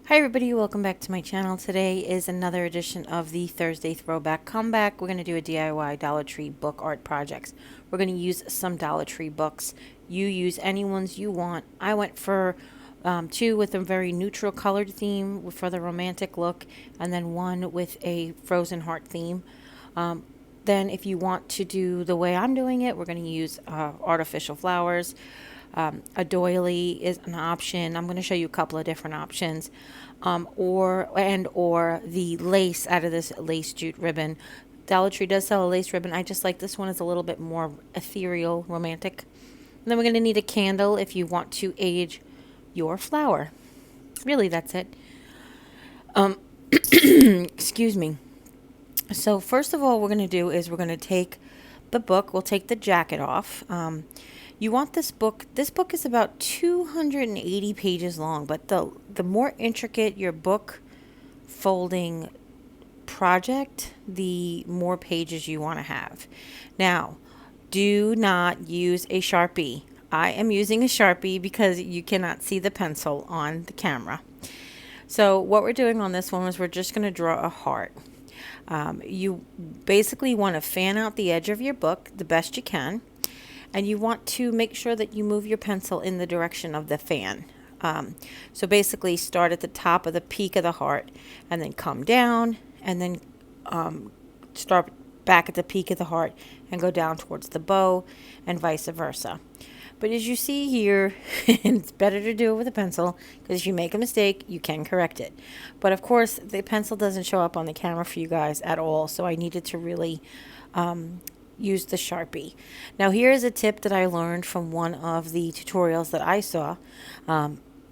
Hi everybody, welcome back to my channel. Today is another edition of the Thursday Throwback Comeback. We're going to do a DIY Dollar Tree book art projects. We're going to use some Dollar Tree books. You use any ones you want. I went for two with a very neutral colored theme for the romantic look, and then one with a frozen heart theme. Then if you want to do the way I'm doing it, we're going to use artificial flowers. A doily is an option. I'm going to show you a couple of different options. Or the lace out of this lace jute ribbon. Dollar Tree does sell a lace ribbon. I just like this one. Is a little bit more ethereal, romantic. And then we're going to need a candle if you want to age your flower. Really, that's it. Excuse me. So first of all, we're going to do is we're going to take the book. We'll take the jacket off. You want this book. This book is about 280 pages long, but the more intricate your book folding project, the more pages you want to have. Now, do not use a Sharpie. I am using a Sharpie because you cannot see the pencil on the camera. So what we're doing on this one is we're just going to draw a heart. You basically want to fan out the edge of your book the best you can. And you want to make sure that you move your pencil in the direction of the fan. So basically start at the top of the peak of the heart and then come down and then start back at the peak of the heart and go down towards the bow and vice versa. But as you see here, it's better to do it with a pencil because if you make a mistake, you can correct it. But of course, the pencil doesn't show up on the camera for you guys at all, so I needed to really use the Sharpie. Now here is a tip that I learned from one of the tutorials that I saw.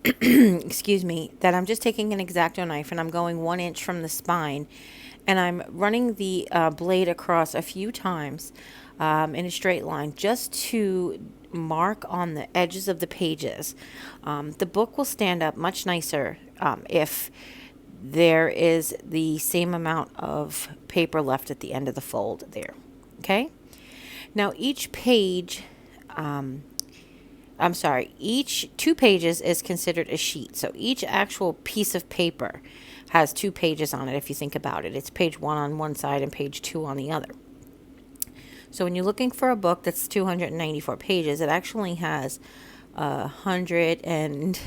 Excuse me, that I'm just taking an X-Acto knife and I'm going 1 inch from the spine and I'm running the blade across a few times in a straight line just to mark on the edges of the pages. The book will stand up much nicer if there is the same amount of paper left at the end of the fold there. Okay, now each page, each 2 pages is considered a sheet. So each actual piece of paper has 2 pages on it. If you think about it, it's page 1 on one side and page 2 on the other. So when you're looking for a book that's 294 pages, it actually has 100 and...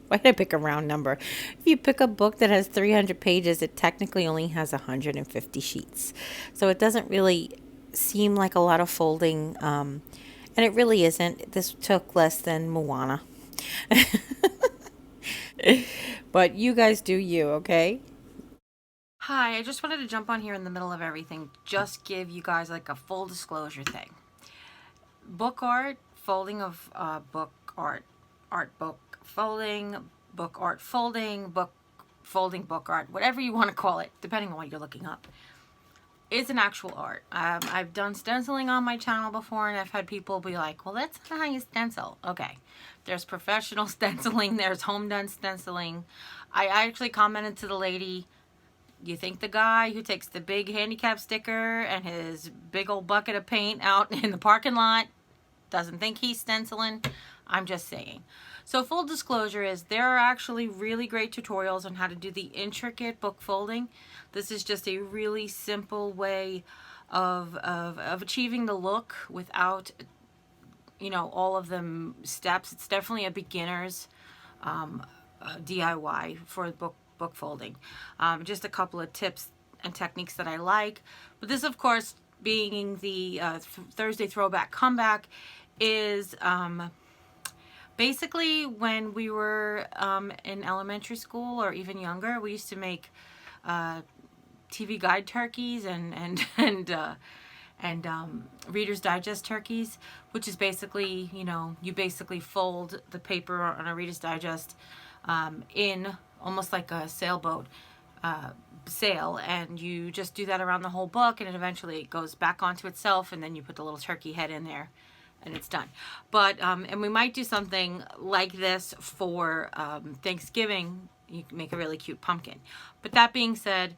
Why did I pick a round number? If you pick a book that has 300 pages, it technically only has 150 sheets. So it doesn't really seem like a lot of folding, and it really isn't. This took less than Moana. But you guys do you, okay? Hi, I just wanted to jump on here in the middle of everything. Just give you guys like a full disclosure thing. Book art, folding of book art, art book folding, book art folding, book folding book art, whatever you want to call it, depending on what you're looking up. It's an actual art. I've done stenciling on my channel before and I've had people be like, well, that's not how you stencil. Okay, there's professional stenciling, there's home done stenciling. I actually commented to the lady, you think the guy who takes the big handicap sticker and his big old bucket of paint out in the parking lot doesn't think he's stenciling? I'm just saying. So full disclosure is there are actually really great tutorials on how to do the intricate book folding. This is just a really simple way of achieving the look without, you know, all of the steps. It's definitely a beginner's DIY for book folding. Just a couple of tips and techniques that I like. But this, of course, being the Thursday Throwback Comeback, is basically when we were in elementary school or even younger, we used to make TV Guide turkeys and Reader's Digest turkeys, which is basically, you know, you basically fold the paper on a Reader's Digest in almost like a sailboat sail, and you just do that around the whole book, and it eventually goes back onto itself, and then you put the little turkey head in there and it's done. But and we might do something like this for Thanksgiving. You can make a really cute pumpkin. But that being said,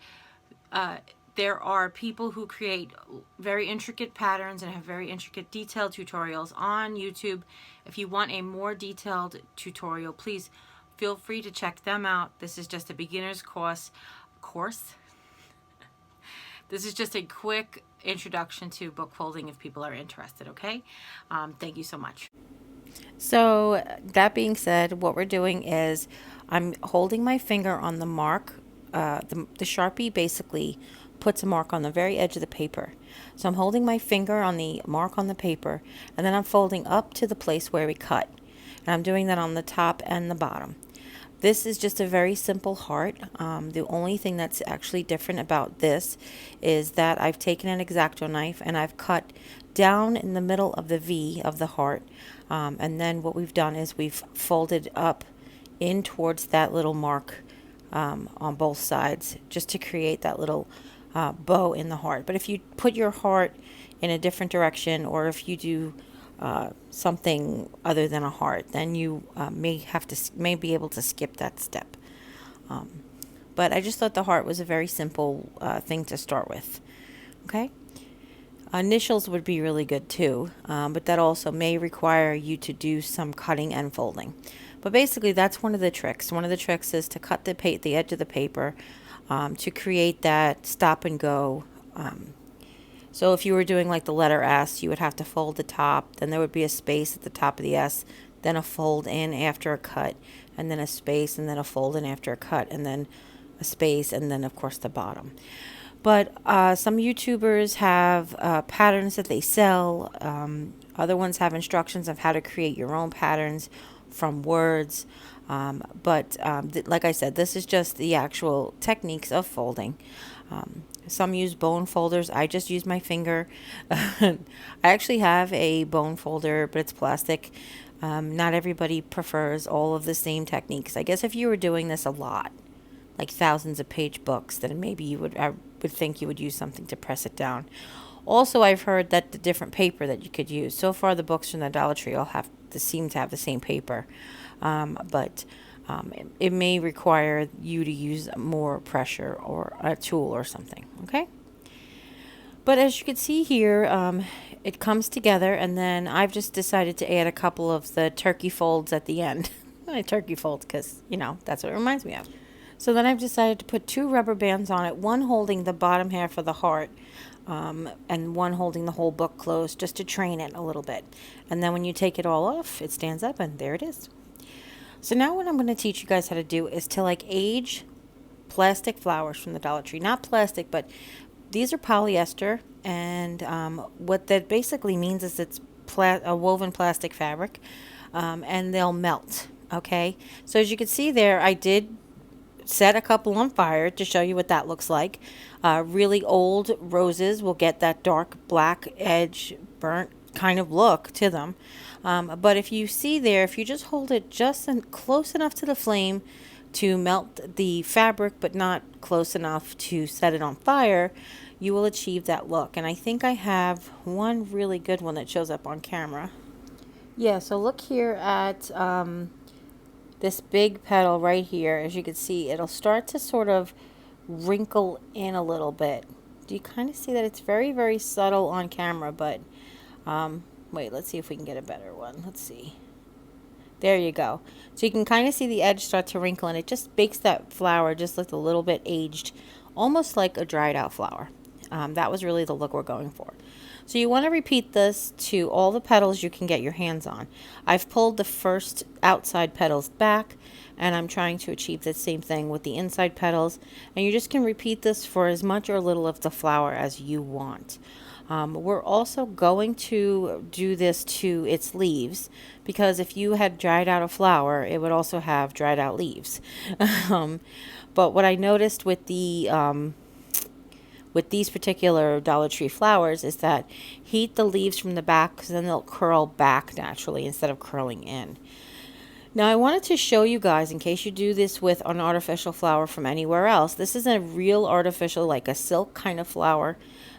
there are people who create very intricate patterns and have very intricate detailed tutorials on YouTube. If you want a more detailed tutorial, please feel free to check them out. This is just a beginner's course. This is just a quick introduction to book folding if people are interested, okay? Thank you so much. So that being said, what we're doing is I'm holding my finger on the mark. The Sharpie basically puts a mark on the very edge of the paper. So I'm holding my finger on the mark on the paper, and then I'm folding up to the place where we cut. And I'm doing that on the top and the bottom. This is just a very simple heart. The only thing that's actually different about this is that I've taken an X-Acto knife and I've cut down in the middle of the V of the heart. And then what we've done is we've folded up in towards that little mark on both sides just to create that little bow in the heart. But if you put your heart in a different direction, or if you do something other than a heart, then you may be able to skip that step. But I just thought the heart was a very simple thing to start with. Okay. Initials would be really good too, but that also may require you to do some cutting and folding. But basically, that's one of the tricks. One of the tricks is to cut the edge of the paper to create that stop and go. So if you were doing like the letter S, you would have to fold the top, then there would be a space at the top of the S, then a fold in after a cut, and then a space, and then a fold in after a cut, and then a space, and then of course the bottom. But some YouTubers have patterns that they sell. Other ones have instructions of how to create your own patterns from words. Like I said, this is just the actual techniques of folding. Some use bone folders. I just use my finger. I actually have a bone folder, but it's plastic. Not everybody prefers all of the same techniques. I guess if you were doing this a lot, like thousands of page books, then maybe I would think you would use something to press it down. Also, I've heard that the different paper that you could use. So far, the books from the Dollar Tree all seem to have the same paper, but it may require you to use more pressure or a tool or something. Okay. But as you can see here, it comes together, and then I've just decided to add a couple of the turkey folds at the end. Turkey folds, because that's what it reminds me of. So then I've decided to put 2 rubber bands on it, one holding the bottom half of the heart, and one holding the whole book closed, just to train it a little bit. And then when you take it all off, it stands up, and there it is. So now what I'm going to teach you guys how to do is to age plastic flowers from the Dollar Tree. Not plastic, but these are polyester, and what that basically means is it's a woven plastic fabric, and they'll melt. Okay, so as you can see there, I did set a couple on fire to show you what that looks like. Really old roses will get that dark black edge, burnt kind of look to them. But if you see there, if you just hold it just close enough to the flame to melt the fabric, but not close enough to set it on fire, you will achieve that look. And I think I have one really good one that shows up on camera. Yeah, so look here at this big petal right here. As you can see, it'll start to sort of wrinkle in a little bit. Do you kind of see that? It's very, very subtle on camera, but wait, let's see if we can get a better one. Let's see. There you go. So you can kind of see the edge start to wrinkle, and it just makes that flower just look a little bit aged, almost like a dried out flower. That was really the look we're going for. So you want to repeat this to all the petals you can get your hands on. I've pulled the first outside petals back, and I'm trying to achieve the same thing with the inside petals. And you just can repeat this for as much or little of the flower as you want. We're also going to do this to its leaves, because if you had dried out a flower, it would also have dried out leaves. But what I noticed with these particular Dollar Tree flowers is that heat the leaves from the back, because then they'll curl back naturally instead of curling in. Now I wanted to show you guys, in case you do this with an artificial flower from anywhere else, this is a real artificial, like a silk kind of flower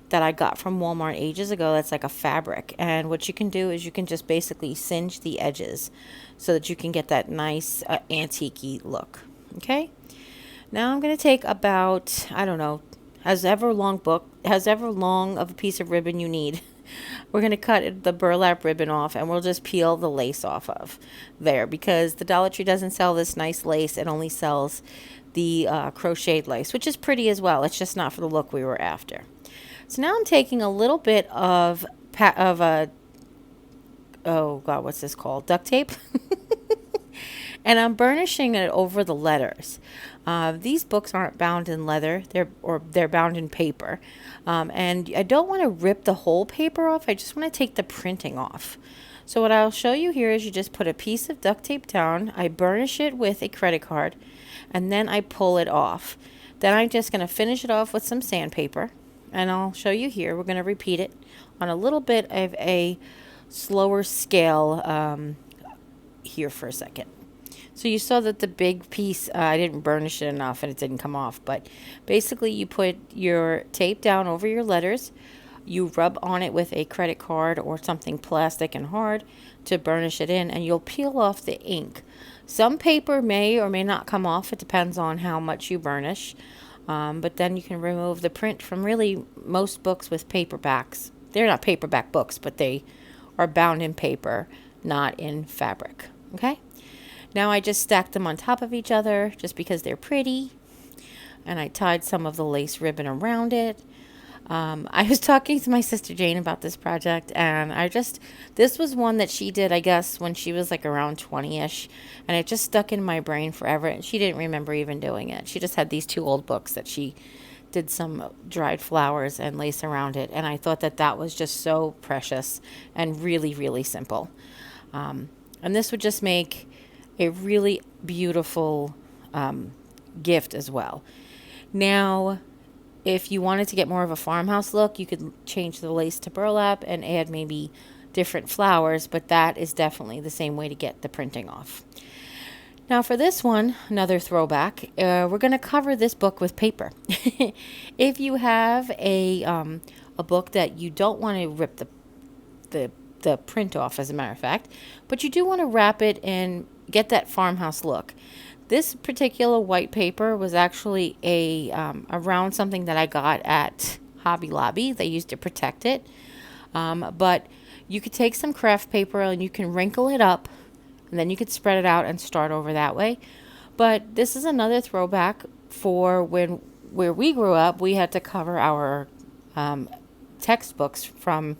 that I got from Walmart ages ago. That's like a fabric, and what you can do is you can just basically singe the edges so that you can get that nice antique-y look. Okay, now I'm going to take about, I don't know, however long of a piece of ribbon you need. we're going to cut the burlap ribbon off, and we'll just peel the lace off of there, because the Dollar Tree doesn't sell this nice lace. It only sells the crocheted lace, which is pretty as well. It's just not for the look we were after. So now I'm taking a little bit of a, oh God, what's this called? Duct tape. And I'm burnishing it over the letters. These books aren't bound in leather, they're bound in paper. And I don't want to rip the whole paper off. I just want to take the printing off. So what I'll show you here is you just put a piece of duct tape down, I burnish it with a credit card, and then I pull it off. Then I'm just going to finish it off with some sandpaper, and I'll show you here. We're going to repeat it on a little bit of a slower scale here for a second. So you saw that the big piece, I didn't burnish it enough and it didn't come off. But basically you put your tape down over your letters. You rub on it with a credit card or something plastic and hard to burnish it in. And you'll peel off the ink. Some paper may or may not come off. It depends on how much you burnish. But then you can remove the print from really most books with paperbacks. They're not paperback books, but they are bound in paper, not in fabric. Okay? Now I just stacked them on top of each other just because they're pretty. And I tied some of the lace ribbon around it. I was talking to my sister Jane about this project, and this was one that she did, I guess, when she was like around 20-ish. And it just stuck in my brain forever. And she didn't remember even doing it. She just had these 2 old books that she did some dried flowers and lace around it. And I thought that that was just so precious and really, really simple. And this would just make a really beautiful gift as well. Now, if you wanted to get more of a farmhouse look, you could change the lace to burlap and add maybe different flowers, but that is definitely the same way to get the printing off. Now for this one, another throwback, we're going to cover this book with paper. If you have a book that you don't want to rip the print off, as a matter of fact, but you do want to wrap it and get that farmhouse look. This particular white paper was actually around something that I got at Hobby Lobby. They used to protect it. But you could take some craft paper and you can wrinkle it up, and then you could spread it out and start over that way. But this is another throwback for where we grew up. We had to cover our textbooks from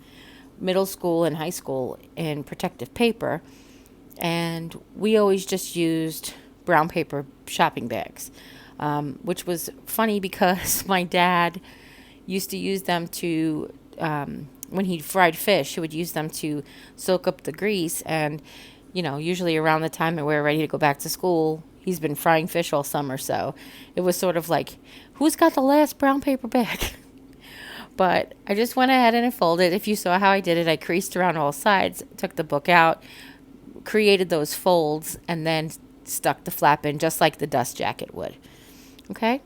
middle school and high school in protective paper. And we always just used brown paper shopping bags, which was funny because my dad used to use them to, when he fried fish, he would use them to soak up the grease. And, you know, usually around the time that we were ready to go back to school, he's been frying fish all summer. So it was sort of like, who's got the last brown paper bag? But I just went ahead and I folded. If you saw how I did it, I creased around all sides, took the book out, created those folds, and then stuck the flap in just like the dust jacket would. Okay?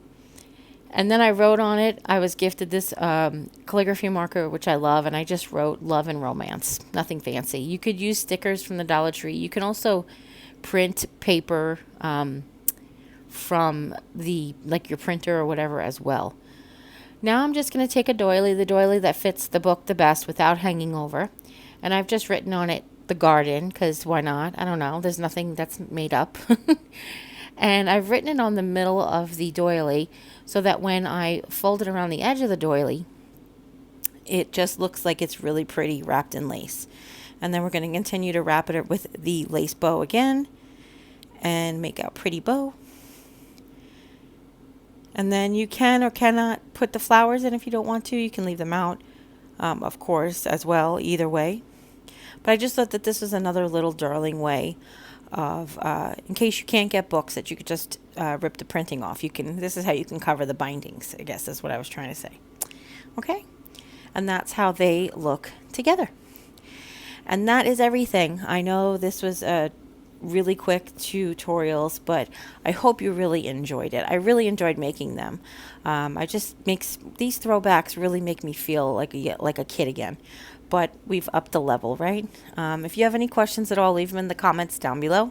And then I wrote on it. I was gifted this calligraphy marker, which I love, and I just wrote love and romance. Nothing fancy. You could use stickers from the Dollar Tree. You can also print paper from your printer or whatever as well. Now I'm just going to take the doily that fits the book the best without hanging over. And I've just written on it the garden, because why not? I don't know. There's nothing that's made up. And I've written it on the middle of the doily so that when I fold it around the edge of the doily, it just looks like it's really pretty wrapped in lace. And then we're going to continue to wrap it with the lace bow again and make a pretty bow. And then you can or cannot put the flowers in if you don't want to. You can leave them out, of course, as well, either way. But I just thought that this was another little darling way of, in case you can't get books, that you could just rip the printing off. This is how you can cover the bindings, I guess is what I was trying to say. Okay? And that's how they look together. And that is everything. I know this was a really quick tutorials, but I hope you really enjoyed it. I really enjoyed making them. These throwbacks really make me feel like a kid again. but we've upped the level, right? If you have any questions at all, leave them in the comments down below.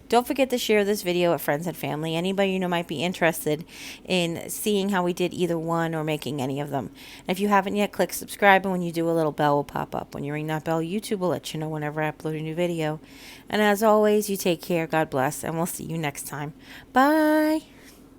Don't forget to share this video with friends and family. Anybody you know might be interested in seeing how we did either one or making any of them. And if you haven't yet, click subscribe, and when you do, a little bell will pop up. When you ring that bell, YouTube will let you know whenever I upload a new video. And as always, you take care, God bless, and we'll see you next time. Bye!